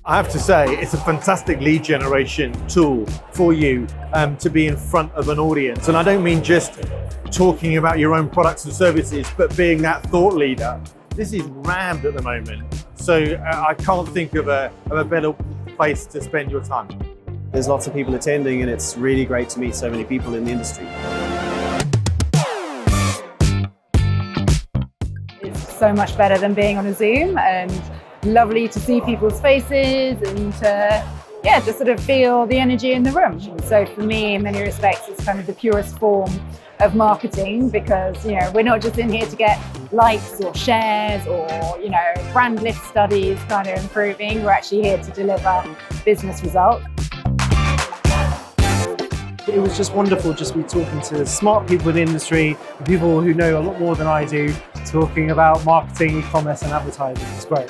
I have to say, it's a fantastic lead generation tool for you to be in front of an audience. And I don't mean just talking about your own products and services, but being that thought leader. This is rammed at the moment. So I can't think of a better place to spend your time. There's lots of people attending and it's really great to meet so many people in the industry. It's so much better than being on a Zoom, and lovely to see people's faces and to, just sort of feel the energy in the room. So for me, in many respects, it's kind of the purest form of marketing, because we're not just in here to get likes or shares or brand lift studies kind of improving. We're actually here to deliver business results. It was just wonderful just be talking to smart people in the industry, people who know a lot more than I do, talking about marketing, e-commerce and advertising. It's great.